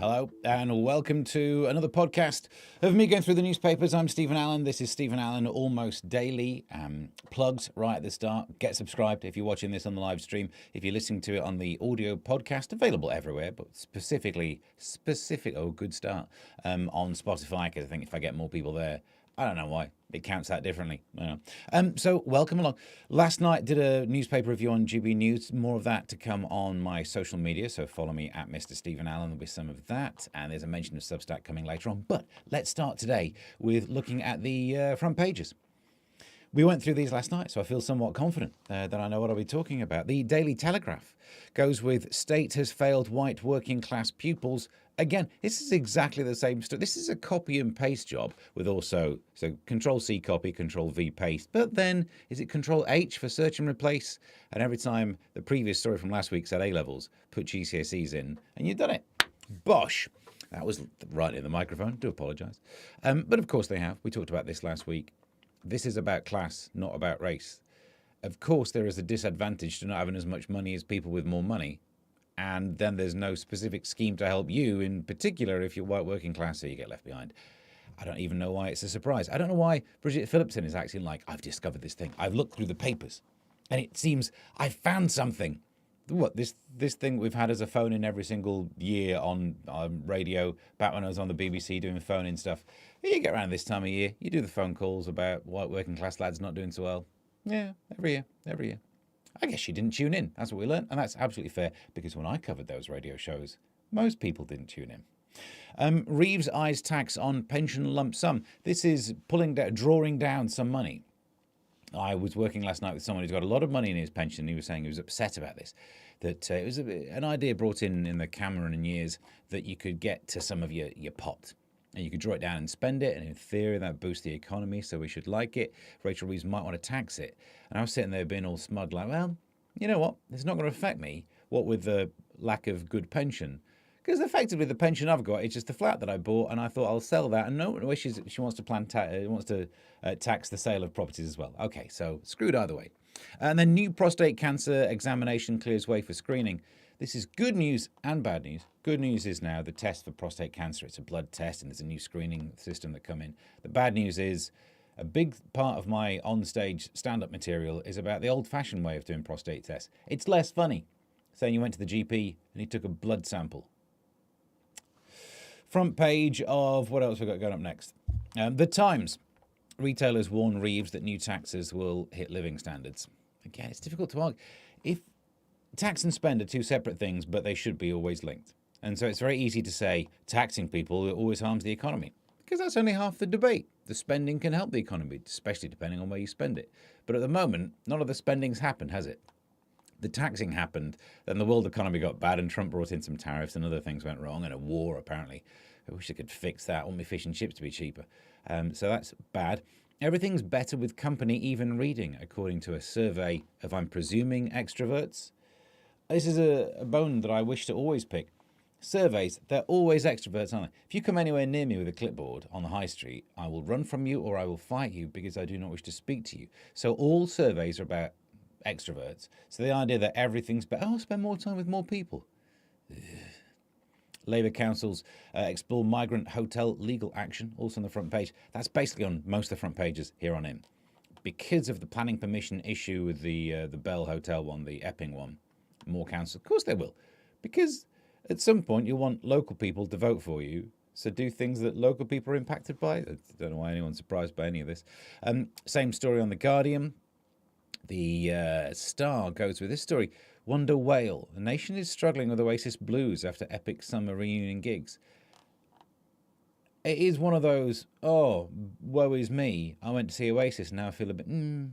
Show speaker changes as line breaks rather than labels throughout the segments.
Hello and welcome to another podcast of me going through the newspapers. I'm Stephen Allen. This is Stephen Allen Almost Daily. Plugs right at the start. Get subscribed if you're watching this on the live stream. If you're listening to it on the audio podcast, available everywhere, but good start, on Spotify, because I think if I get more people there, I don't know why. It counts that differently. So welcome along. Last night did a newspaper review on GB News. More of that to come on my social media. So follow me at Mr. Stephen Allen. There'll be some of that. And there's a mention of Substack coming later on. But let's start today with looking at the front pages. We went through these last night, so I feel somewhat confident that I know what I'll be talking about. The Daily Telegraph goes with state has failed white working class pupils. Again, this is exactly the same story. This is a copy and paste job with also, so Control C copy, Control V paste. But then, is it Control H for search and replace? And every time the previous story from last week said A-levels, put GCSEs in, and you've done it. Bosh. That was right in the microphone. Do apologise. But of course they have. We talked about this last week. This is about class, not about race. Of course, there is a disadvantage to not having as much money as people with more money. And then there's no specific scheme to help you, in particular if you're white working class, so you get left behind. I don't even know why it's a surprise. I don't know why Bridget Phillipson is acting like, I've discovered this thing. I've looked through the papers, and it seems I found something. What, this thing we've had as a phone in every single year on radio, back when I was on the BBC doing phone-in stuff. You get around this time of year, you do the phone calls about white working class lads not doing so well. Yeah, every year. I guess you didn't tune in. That's what we learned, and that's absolutely fair, because when I covered those radio shows, most people didn't tune in. Reeves eyes tax on pension lump sum. This is drawing down some money. I was working last night with someone who's got a lot of money in his pension. He was saying he was upset about this, that it was an idea brought in the Cameron years that you could get to some of your pot. And you could draw it down and spend it, and in theory that boosts the economy, so we should like it. Rachel Reeves might want to tax it. And I was sitting there being all smug, like, well, you know what? It's not going to affect me, what with the lack of good pension. Because effectively the pension I've got is just the flat that I bought, and I thought I'll sell that. And no one wishes she wants to tax the sale of properties as well. Okay, so screwed either way. And then new prostate cancer examination clears way for screening. This is good news and bad news. Good news is now the test for prostate cancer. It's a blood test, and there's a new screening system that come in. The bad news is a big part of my on-stage stand-up material is about the old-fashioned way of doing prostate tests. It's less funny, saying you went to the GP and he took a blood sample. Front page of what else we got going up next. The Times. Retailers warn Reeves that new taxes will hit living standards. Again, it's difficult to argue. If tax and spend are two separate things, but they should be always linked. And so it's very easy to say taxing people always harms the economy, because that's only half the debate. The spending can help the economy, especially depending on where you spend it. But at the moment, none of the spending's happened, has it? The taxing happened, then the world economy got bad, and Trump brought in some tariffs and other things went wrong, and a war apparently. I wish they could fix that. I want my fish and chips to be cheaper. So that's bad. Everything's better with company, even reading, according to a survey of, I'm presuming, extroverts. This is a bone that I wish to always pick. Surveys, they're always extroverts, aren't they? If you come anywhere near me with a clipboard on the high street, I will run from you or I will fight you because I do not wish to speak to you. So all surveys are about extroverts. So the idea that everything's better, spend more time with more people. Ugh. Labour councils explore migrant hotel legal action, also on the front page. That's basically on most of the front pages here on in. Because of the planning permission issue with the Bell Hotel one, the Epping one, more councils, of course they will. Because at some point you'll want local people to vote for you, so do things that local people are impacted by. I don't know why anyone's surprised by any of this. Same story on The Guardian. The Star goes with this story. Wonder Whale. The nation is struggling with Oasis blues after epic summer reunion gigs. It is one of those, woe is me. I went to see Oasis and now I feel a bit, you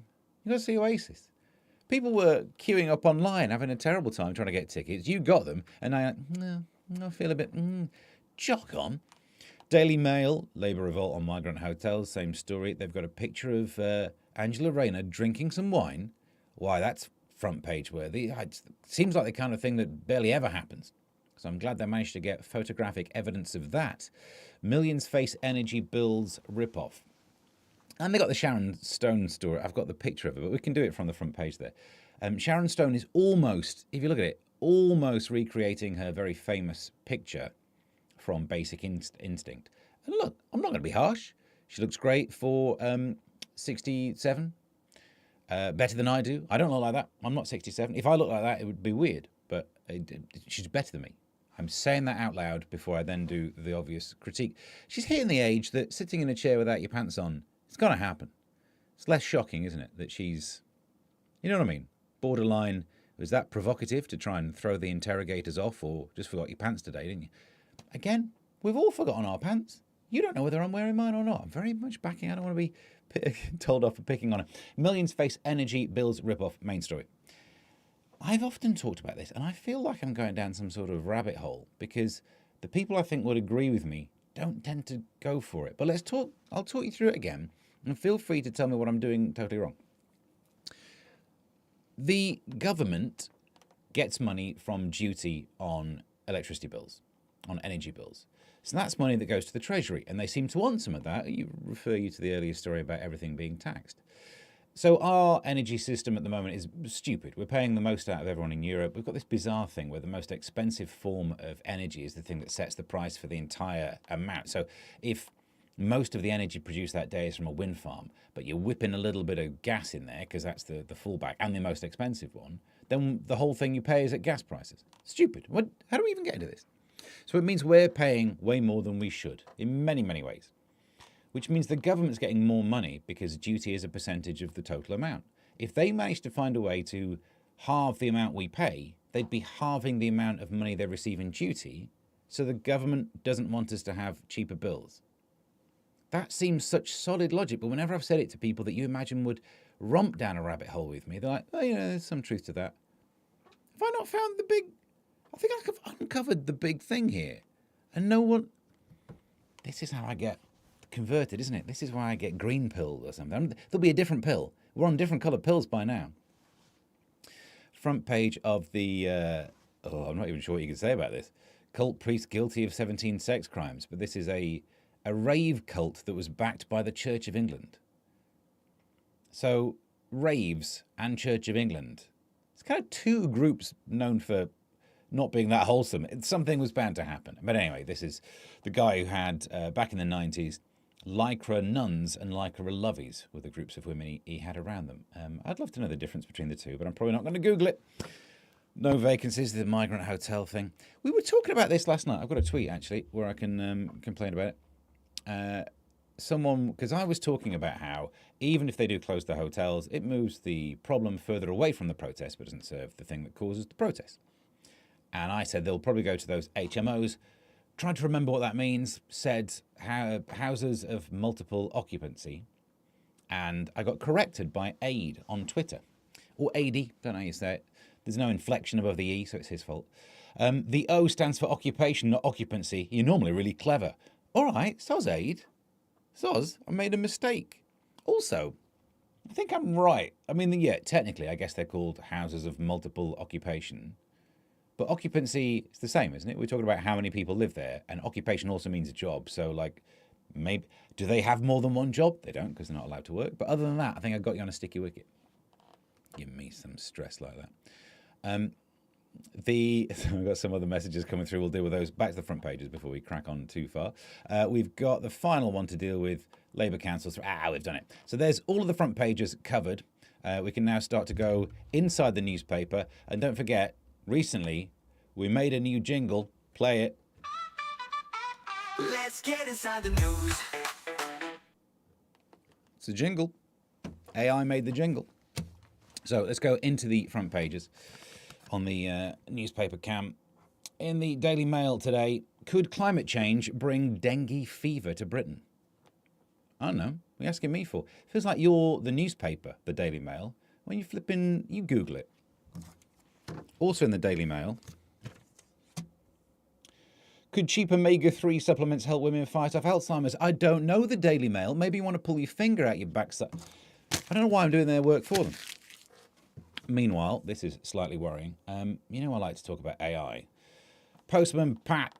got to see Oasis. People were queuing up online, having a terrible time trying to get tickets. You got them, and I feel a bit, jog on. Daily Mail, Labour revolt on migrant hotels, same story. They've got a picture of Angela Rayner drinking some wine. Why, that's front page worthy. It seems like the kind of thing that barely ever happens. So I'm glad they managed to get photographic evidence of that. Millions face energy bills rip-off. And they got the Sharon Stone story. I've got the picture of it, but we can do it from the front page there. Sharon Stone is almost, if you look at it, almost recreating her very famous picture from Basic Instinct. And look, I'm not going to be harsh. She looks great for 67. Better than I do. I don't look like that. I'm not 67. If I look like that, it would be weird. But she's better than me. I'm saying that out loud before I then do the obvious critique. She's hitting the age that sitting in a chair without your pants on, it's going to happen. It's less shocking, isn't it, that she's, you know what I mean? Borderline, was that provocative to try and throw the interrogators off, or just forgot your pants today, didn't you? Again, we've all forgotten our pants. You don't know whether I'm wearing mine or not. I'm very much backing. I don't want to be told off for picking on her. Millions face energy bills rip-off. Main story. I've often talked about this, and I feel like I'm going down some sort of rabbit hole because the people I think would agree with me don't tend to go for it. But let's talk. I'll talk you through it again, and feel free to tell me what I'm doing totally wrong. The government gets money from duty on electricity bills, on energy bills. So that's money that goes to the Treasury, and they seem to want some of that. You refer you to the earlier story about everything being taxed. So our energy system at the moment is stupid. We're paying the most out of everyone in Europe. We've got this bizarre thing where the most expensive form of energy is the thing that sets the price for the entire amount. So if most of the energy produced that day is from a wind farm, but you're whipping a little bit of gas in there because that's the fallback and the most expensive one, then the whole thing you pay is at gas prices. Stupid. How do we even get into this? So it means we're paying way more than we should in many, many ways, which means the government's getting more money because duty is a percentage of the total amount. If they managed to find a way to halve the amount we pay, they'd be halving the amount of money they receive in duty, so the government doesn't want us to have cheaper bills. That seems such solid logic, but whenever I've said it to people that you imagine would romp down a rabbit hole with me, they're like, oh, there's some truth to that. Have I not found the big... I think I've uncovered the big thing here. And no one... This is how I get converted, isn't it? This is why I get green pill or something. There'll be a different pill. We're on different coloured pills by now. Front page of the... I'm not even sure what you can say about this. Cult priest guilty of 17 sex crimes. But this is a rave cult that was backed by the Church of England. So, raves and Church of England. It's kind of two groups known for not being that wholesome. Something was bound to happen. But anyway, this is the guy who had, back in the 90s, Lycra nuns and Lycra lovies were the groups of women he had around them. I'd love to know the difference between the two, but I'm probably not going to Google it. No vacancies, the migrant hotel thing. We were talking about this last night. I've got a tweet, actually, where I can complain about it. Because I was talking about how even if they do close the hotels, it moves the problem further away from the protest, but doesn't serve the thing that causes the protest. And I said they'll probably go to those HMOs. Trying to remember what that means, said houses of multiple occupancy. And I got corrected by Aid on Twitter. Or AD, don't know how you say it. There's no inflection above the E, so it's his fault. The O stands for occupation, not occupancy. You're normally really clever. All right, soz Aid. Soz, I made a mistake. Also, I think I'm right. I mean, yeah, technically, I guess they're called houses of multiple occupation. But occupancy is the same, isn't it? We're talking about how many people live there, and occupation also means a job. So, like, maybe do they have more than one job? They don't, because they're not allowed to work. But other than that, I think I got you on a sticky wicket. Give me some stress like that. We've got some other messages coming through. We'll deal with those. Back to the front pages before we crack on too far. We've got the final one to deal with, Labour councils. We've done it. So there's all of the front pages covered. We can now start to go inside the newspaper. And don't forget, recently, we made a new jingle. Play it. Let's get inside the news. It's a jingle. AI made the jingle. So let's go into the front pages on the newspaper cam. In the Daily Mail today, could climate change bring dengue fever to Britain? I don't know. What are you asking me for? Feels like you're the newspaper, the Daily Mail. When you flipping, you Google it. Also in the Daily Mail, could cheap omega-3 supplements help women fight off Alzheimer's? I don't know, the Daily Mail. Maybe you want to pull your finger out your backside. I don't know why I'm doing their work for them. Meanwhile, this is slightly worrying. I like to talk about AI. Postman Pat.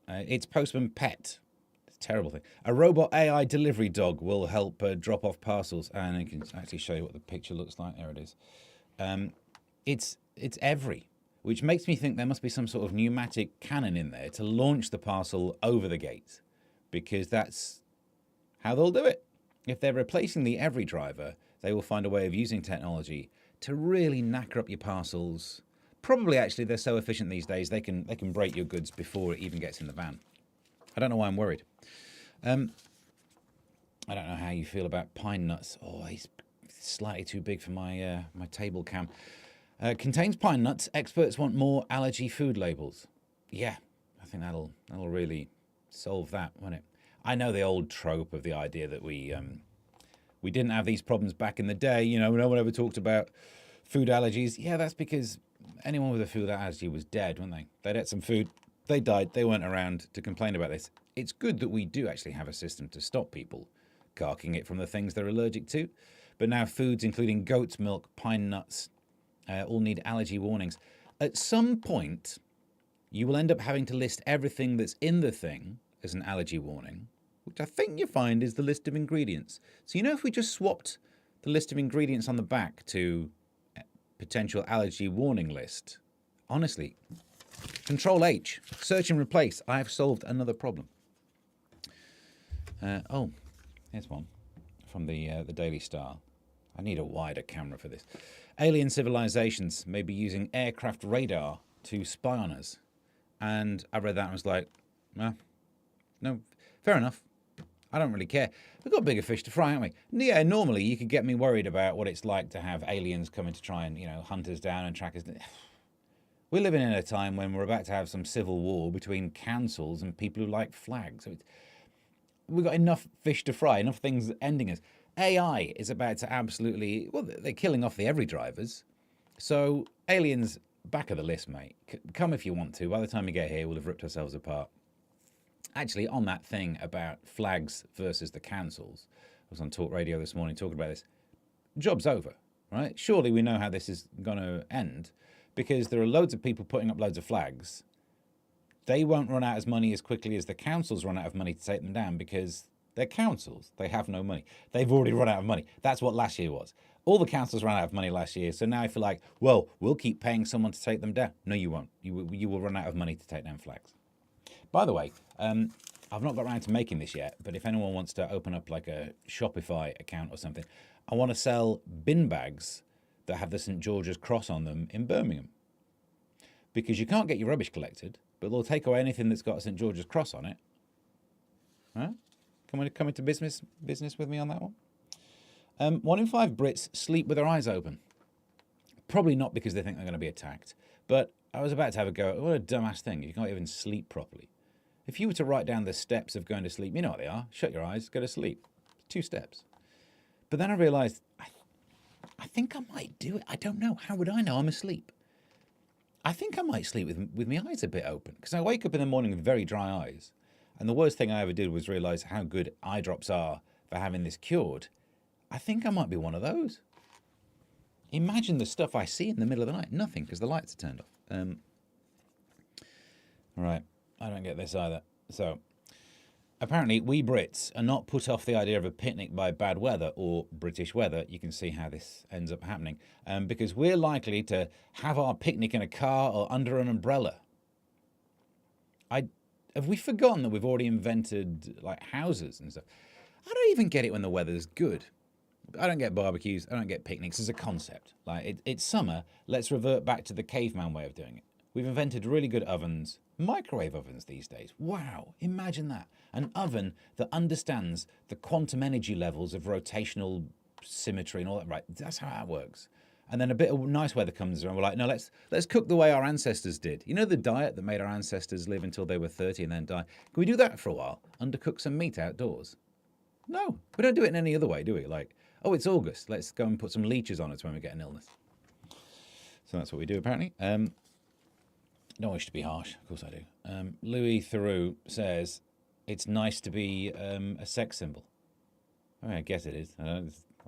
It's Postman Pet. It's a terrible thing. A robot AI delivery dog will help drop off parcels. And I can actually show you what the picture looks like. There it is. It's every. which makes me think there must be some sort of pneumatic cannon in there to launch the parcel over the gate, because that's how they'll do it. If they're replacing the every driver, they will find a way of using technology to really knacker up your parcels. Probably, actually, they're so efficient these days, they can break your goods before it even gets in the van. I don't know why I'm worried. I don't know how you feel about pine nuts. Oh, he's slightly too big for my my table cam. Contains pine nuts. Experts want more allergy food labels. Yeah, I think that'll really solve that, won't it? I know the old trope of the idea that we didn't have these problems back in the day. You know, no one ever talked about food allergies. Yeah, that's because anyone with a food allergy was dead, weren't they? They'd ate some food, they died, they weren't around to complain about this. It's good that we do actually have a system to stop people carking it from the things they're allergic to. But now foods including goat's milk, pine nuts, all need allergy warnings. At some point, you will end up having to list everything that's in the thing as an allergy warning, which I think you find is the list of ingredients. So, you know, if we just swapped the list of ingredients on the back to potential allergy warning list, honestly, Control H, search and replace. I have solved another problem. Oh, here's one from the Daily Star. I need a wider camera for this. Alien civilizations may be using aircraft radar to spy on us. And I read that and was like, well, no, fair enough. I don't really care. We've got bigger fish to fry, haven't we? Yeah, normally you could get me worried about what it's like to have aliens coming to try and, you know, hunt us down and track us. We're living in a time when we're about to have some civil war between councils and people who like flags. So we've got enough fish to fry, enough things ending us. AI is about to absolutely, well, they're killing off the every drivers. So aliens, back of the list, mate. Come if you want to. By the time you get here, we'll have ripped ourselves apart. Actually, on that thing about flags versus the councils, I was on Talk Radio this morning talking about this. Job's over, right? Surely we know how this is going to end, because there are loads of people putting up loads of flags. They won't run out as money as quickly as the councils run out of money to take them down, because they're councils. They have no money. They've already run out of money. That's what last year was. All the councils ran out of money last year, so now I feel like, well, we'll keep paying someone to take them down. No, you won't. You will run out of money to take down flags. By the way, I've not got around to making this yet, but if anyone wants to open up like a Shopify account or something, I want to sell bin bags that have the St. George's cross on them in Birmingham. Because you can't get your rubbish collected, but they'll take away anything that's got a St. George's cross on it. Right? Come into business with me on that one? 1 in 5 Brits sleep with their eyes open. Probably not because they think they're going to be attacked, but I was about to have a go. What a dumbass thing. You can't even sleep properly. If you were to write down the steps of going to sleep, you know what they are. Shut your eyes, go to sleep. 2 steps. But then I realised, I think I might do it. I don't know. How would I know I'm asleep? I think I might sleep with my eyes a bit open, because I wake up in the morning with very dry eyes. And the worst thing I ever did was realise how good eye drops are for having this cured. I think I might be one of those. Imagine the stuff I see in the middle of the night. Nothing, because the lights are turned off. Right, I don't get this either. So, apparently we Brits are not put off the idea of a picnic by bad weather or British weather. You can see how this ends up happening. Because we're likely to have our picnic in a car or under an umbrella. Have we forgotten that we've already invented like houses and stuff? I don't even get it when the weather's good. I don't get barbecues. I don't get picnics as a concept. Like it's summer. Let's revert back to the caveman way of doing it. We've invented really good ovens, microwave ovens these days. Wow, imagine that. An oven that understands the quantum energy levels of rotational symmetry and all that. Right, that's how that works. And then a bit of nice weather comes around. We're like, no, let's cook the way our ancestors did. You know the diet that made our ancestors live until they were 30 and then die? Can we do that for a while? Undercook some meat outdoors? No, we don't do it in any other way, do we? Like, oh, it's August. Let's go and put some leeches on us when we get an illness. So that's what we do, apparently. Don't wish to be harsh. Of course I do. Louis Theroux says, it's nice to be a sex symbol. I mean, I guess it is. I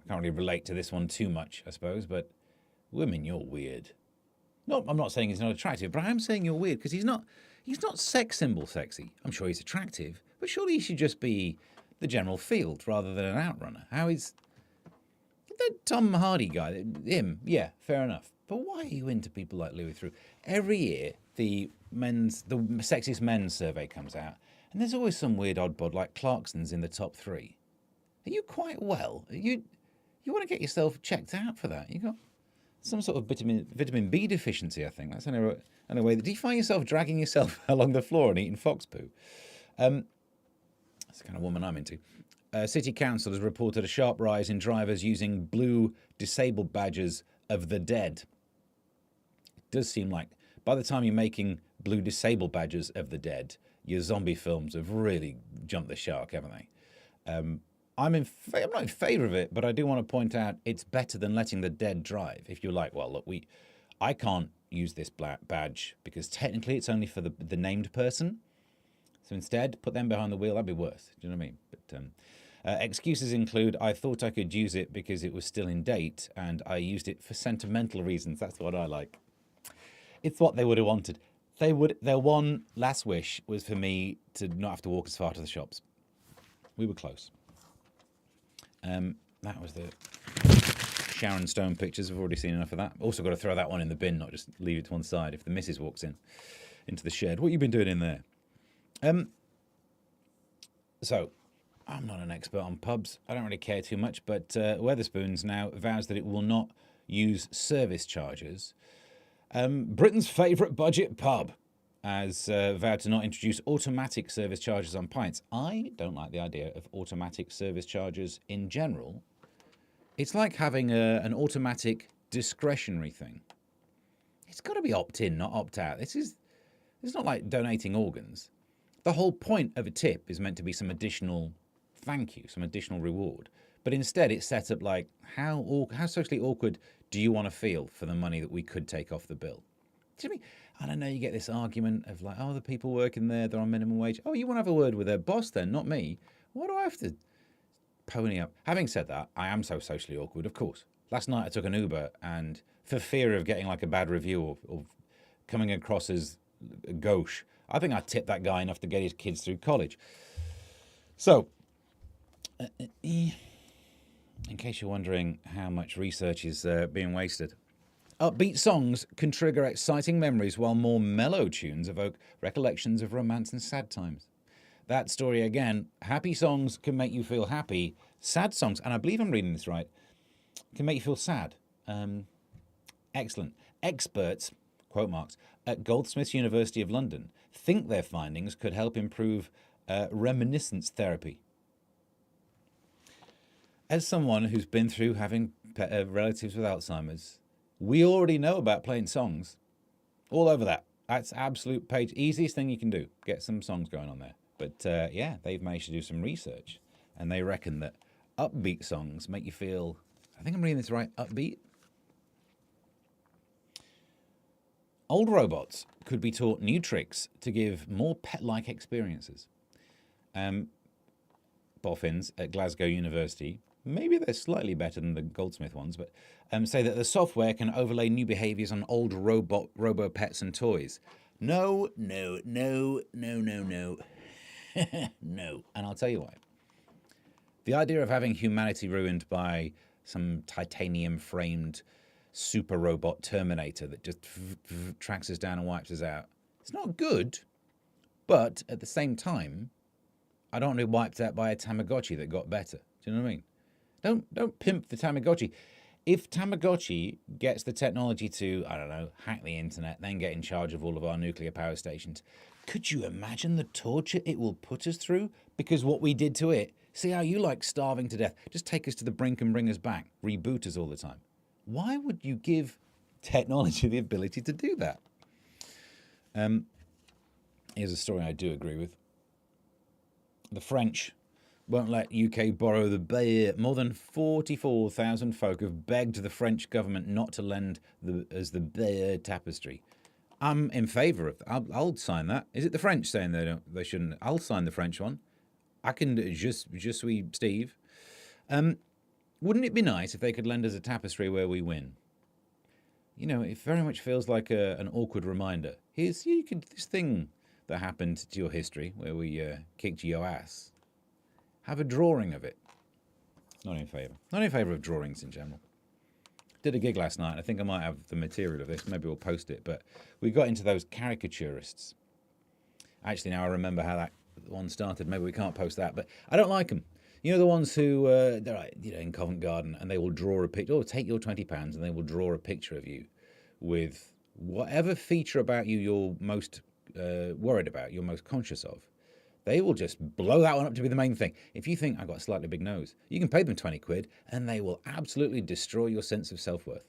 can't really relate to this one too much, I suppose, but women, you're weird. No, I'm not saying he's not attractive, but I am saying you're weird because he's not sex symbol sexy. I'm sure he's attractive, but surely he should just be the general field rather than an outrunner. How is the Tom Hardy guy? Him, yeah, fair enough. But why are you into people like Louis Theroux? Every year, the sexiest men's survey comes out, and there's always some weird odd bod like Clarkson's in the top 3. Are you quite well? You want to get yourself checked out for that? You got some sort of vitamin B deficiency, I think. That's the only way. Do you find yourself dragging yourself along the floor and eating fox poo? That's the kind of woman I'm into. City Council has reported a sharp rise in drivers using blue disabled badges of the dead. It does seem like by the time you're making blue disabled badges of the dead, your zombie films have really jumped the shark, haven't they? I'm not in favour of it, but I do want to point out it's better than letting the dead drive. If you're like, well, look, I can't use this black badge because technically it's only for the named person. So instead, put them behind the wheel. That'd be worse. Do you know what I mean? But excuses include, I thought I could use it because it was still in date, and I used it for sentimental reasons. That's what I like. It's what they would have wanted. Their one last wish was for me to not have to walk as far to the shops. We were close. That was the Sharon Stone pictures. We've already seen enough of that. Also got to throw that one in the bin, not just leave it to one side if the missus walks into the shed. What have you been doing in there? So, I'm not an expert on pubs. I don't really care too much, but Wetherspoons now vows that it will not use service charges. Britain's favourite budget pub has vowed to not introduce automatic service charges on pints. I don't like the idea of automatic service charges in general. It's like having an automatic discretionary thing. It's got to be opt-in, not opt-out. It's not like donating organs. The whole point of a tip is meant to be some additional thank you, some additional reward. But instead it's set up like, how socially awkward do you want to feel for the money that we could take off the bill? Do you know what I mean? I don't know, you get this argument of like, oh, the people working there, they're on minimum wage. Oh, you want to have a word with their boss then, not me. Why do I have to pony up? Having said that, I am so socially awkward, of course. Last night I took an Uber, and for fear of getting like a bad review or coming across as gauche, I think I tipped that guy enough to get his kids through college. So, in case you're wondering how much research is being wasted, upbeat songs can trigger exciting memories while more mellow tunes evoke recollections of romance and sad times. That story again, happy songs can make you feel happy, sad songs, and I believe I'm reading this right, can make you feel sad. Excellent. Experts, quote marks, at Goldsmiths University of London think their findings could help improve reminiscence therapy. As someone who's been through having relatives with Alzheimer's, we already know about playing songs all over that. That's absolute page. Easiest thing you can do. Get some songs going on there. But yeah, they've managed to do some research, and they reckon that upbeat songs make you feel, I think I'm reading this right, upbeat? Old robots could be taught new tricks to give more pet-like experiences. Boffins at Glasgow University, maybe they're slightly better than the Goldsmith ones, but say that the software can overlay new behaviours on old robo pets and toys. No. No. And I'll tell you why. The idea of having humanity ruined by some titanium-framed super robot Terminator that just tracks us down and wipes us out, it's not good, but at the same time, I don't want to be wiped out by a Tamagotchi that got better. Do you know what I mean? Don't pimp the Tamagotchi. If Tamagotchi gets the technology to, I don't know, hack the internet, then get in charge of all of our nuclear power stations, could you imagine the torture it will put us through? Because what we did to it, see how you like starving to death, just take us to the brink and bring us back, reboot us all the time. Why would you give technology the ability to do that? Here's a story I do agree with. The French won't let UK borrow the bear. More than 44,000 folk have begged the French government not to lend as the bear tapestry. I'm in favour of that. I'll sign that. Is it the French saying they shouldn't? I'll sign the French one. I can je suis Steve. Wouldn't it be nice if they could lend us a tapestry where we win? You know, it very much feels like an awkward reminder. Here's this thing that happened to your history where we kicked your ass. Have a drawing of it. Not in favour. Not in favour of drawings in general. did a gig last night. I think I might have the material of this. Maybe we'll post it. But we got into those caricaturists. Actually, now I remember how that one started. Maybe we can't post that. But I don't like them. You know, the ones who, they're like, in Covent Garden, and they will draw a picture. Oh, take your £20, and they will draw a picture of you with whatever feature about you you're most worried about, you're most conscious of. They will just blow that one up to be the main thing. If you think, I've got a slightly big nose, you can pay them 20 quid and they will absolutely destroy your sense of self-worth.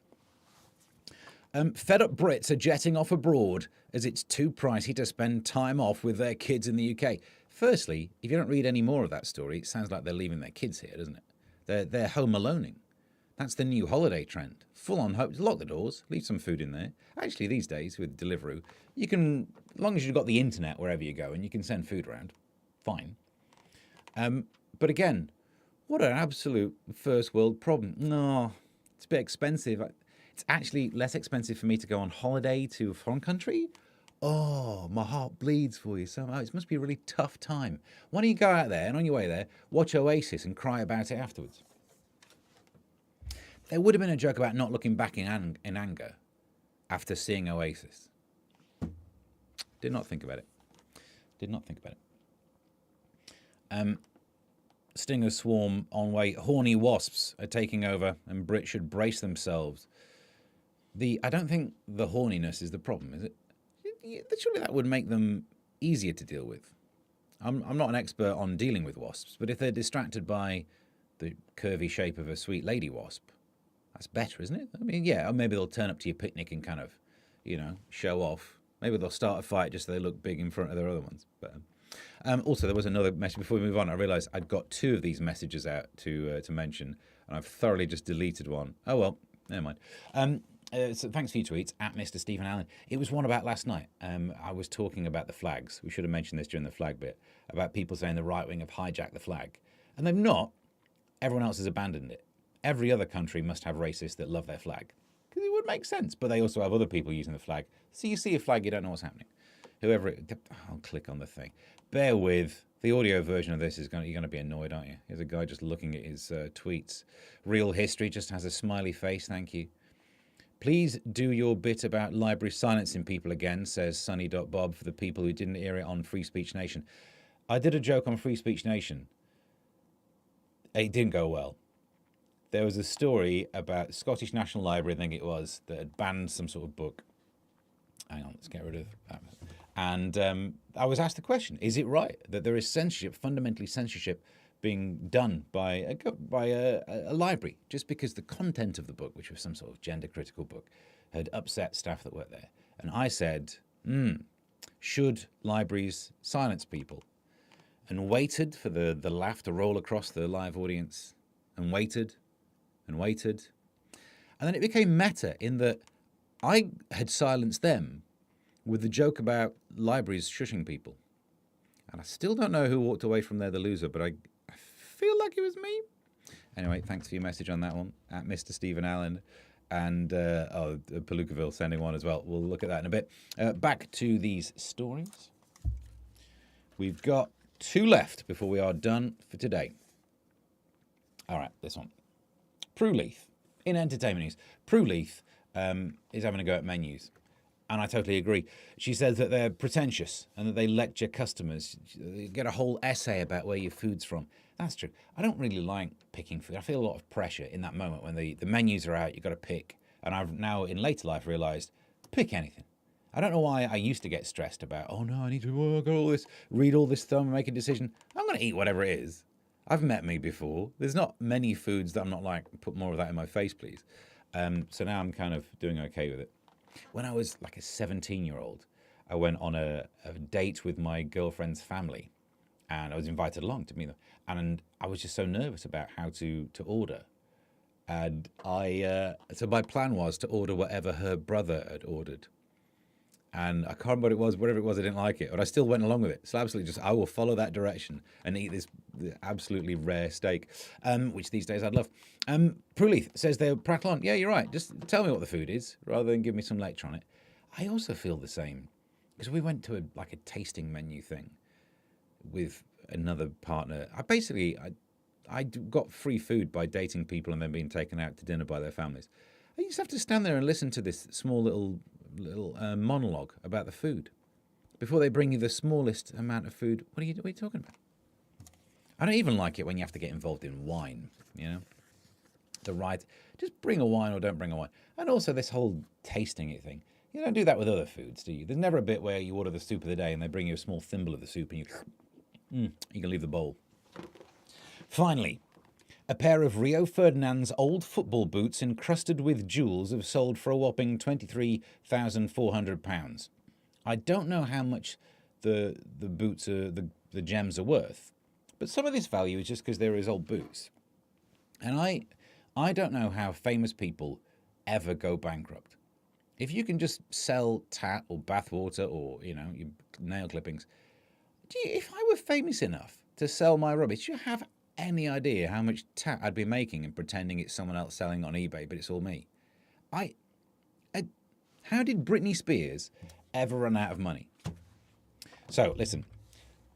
Fed up Brits are jetting off abroad as it's too pricey to spend time off with their kids in the UK. Firstly, if you don't read any more of that story, it sounds like they're leaving their kids here, doesn't it? They're home aloning. That's the new holiday trend. Full on home. Lock the doors, leave some food in there. Actually, these days with Deliveroo, you can, as long as you've got the internet wherever you go and you can send food around, fine. But again, what an absolute first world problem. No, it's a bit expensive. It's actually less expensive for me to go on holiday to a foreign country. Oh, my heart bleeds for you somehow. It must be a really tough time. Why don't you go out there and on your way there, watch Oasis and cry about it afterwards? There would have been a joke about not looking back in anger after seeing Oasis. Did not think about it. Did not think about it. Stinger swarm on way. Horny wasps are taking over, and Brits should brace themselves. I don't think the horniness is the problem, is it? Surely that would make them easier to deal with. I'm not an expert on dealing with wasps, but if they're distracted by the curvy shape of a sweet lady wasp, that's better, isn't it? I mean, yeah, or maybe they'll turn up to your picnic and kind of, show off. Maybe they'll start a fight just so they look big in front of their other ones. But also, there was another message. Before we move on, I realised I'd got two of these messages out to mention, and I've thoroughly just deleted one. Oh, well, never mind. So thanks for your tweets, at Mr. Stephen Allen. It was one about last night. I was talking about the flags. We should have mentioned this during the flag bit, about people saying the right wing have hijacked the flag. And they've not. Everyone else has abandoned it. Every other country must have racists that love their flag. Because it would make sense. But they also have other people using the flag. So you see a flag, you don't know what's happening. I'll click on the thing. Bear with. The audio version of this you're going to be annoyed, aren't you? Here's a guy just looking at his tweets. Real History just has a smiley face, thank you. Please do your bit about library silencing people again, says Sunny.Bob, for the people who didn't hear it on Free Speech Nation. I did a joke on Free Speech Nation. It didn't go well. There was a story about Scottish National Library, I think it was, that had banned some sort of book. Hang on, let's get rid of that. And I was asked the question, is it right that there is censorship, fundamentally censorship, being done by a library just because the content of the book, which was some sort of gender-critical book, had upset staff that worked there? And I said, should libraries silence people? And waited for the laugh to roll across the live audience, and waited, and waited. And then it became meta in that I had silenced them with the joke about libraries shushing people. And I still don't know who walked away from there the loser, but I feel like it was me. Anyway, thanks for your message on that one, at Mr. Stephen Allen. And Palookaville sending one as well. We'll look at that in a bit. Back to these stories. We've got two left before we are done for today. All right, this one. Prue Leith, in entertainment news. Prue Leith is having a go at menus. And I totally agree. She says that they're pretentious and that they lecture customers. You get a whole essay about where your food's from. That's true. I don't really like picking food. I feel a lot of pressure in that moment when the menus are out, you've got to pick. And I've now, in later life, realised, pick anything. I don't know why I used to get stressed about, oh no, I need to go all this, read all this stuff and make a decision. I'm going to eat whatever it is. I've met me before. There's not many foods that I'm not like, put more of that in my face, please. So now I'm kind of doing okay with it. When I was like a 17-year-old, I went on a date with my girlfriend's family, and I was invited along to meet them. And I was just so nervous about how to order. And so my plan was to order whatever her brother had ordered. And I can't remember what it was, whatever it was, I didn't like it. But I still went along with it. So absolutely I will follow that direction and eat this absolutely rare steak, which these days I'd love. Prue Leith says they'll prattle on. Yeah, you're right. Just tell me what the food is rather than give me some lecture on it. I also feel the same because we went to a tasting menu thing with another partner. I got free food by dating people and then being taken out to dinner by their families. I used to have to stand there and listen to this small little monologue about the food before they bring you the smallest amount of food. What are you talking about? I don't even like it when you have to get involved in wine, you know? Just bring a wine or don't bring a wine. And also this whole tasting it thing. You don't do that with other foods, do you? There's never a bit where you order the soup of the day and they bring you a small thimble of the soup and you can leave the bowl. Finally, a pair of Rio Ferdinand's old football boots encrusted with jewels have sold for a whopping £23,400. I don't know how much the boots are, the gems are worth, but some of this value is just because they're his old boots. And I don't know how famous people ever go bankrupt. If you can just sell tat or bathwater or, your nail clippings, if I were famous enough to sell my rubbish, do you have any idea how much tat I'd be making and pretending it's someone else selling on eBay, but it's all me? How did Britney Spears ever run out of money? So, listen.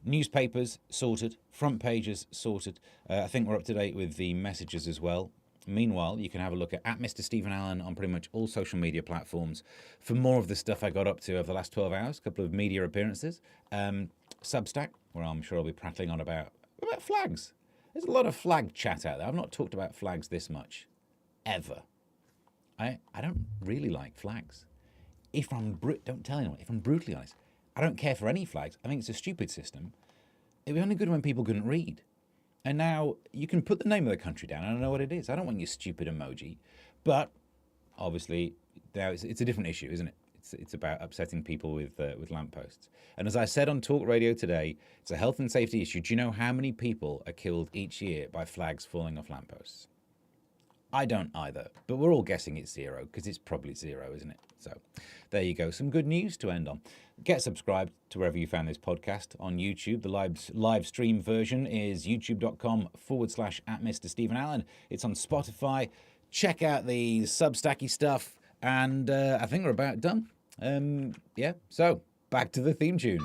Newspapers sorted, front pages sorted. I think we're up to date with the messages as well. Meanwhile, you can have a look at Mr. Stephen Allen on pretty much all social media platforms for more of the stuff I got up to over the last 12 hours, a couple of media appearances. Substack, where I'm sure I'll be prattling on about flags. There's a lot of flag chat out there. I've not talked about flags this much, ever. I don't really like flags. Don't tell anyone, if I'm brutally honest, I don't care for any flags. I think it's a stupid system. It was only good when people couldn't read. And now you can put the name of the country down. I don't know what it is. I don't want your stupid emoji. But obviously, now it's a different issue, isn't it? It's about upsetting people with lampposts. And as I said on Talk Radio today, it's a health and safety issue. Do you know how many people are killed each year by flags falling off lampposts? I don't either, but we're all guessing it's zero because it's probably zero, isn't it? So there you go. Some good news to end on. Get subscribed to wherever you found this podcast on YouTube. The live stream version is youtube.com/@Mr. Stephen Allen. It's on Spotify. Check out the Substacky stuff. And I think we're about done. So back to the theme tune.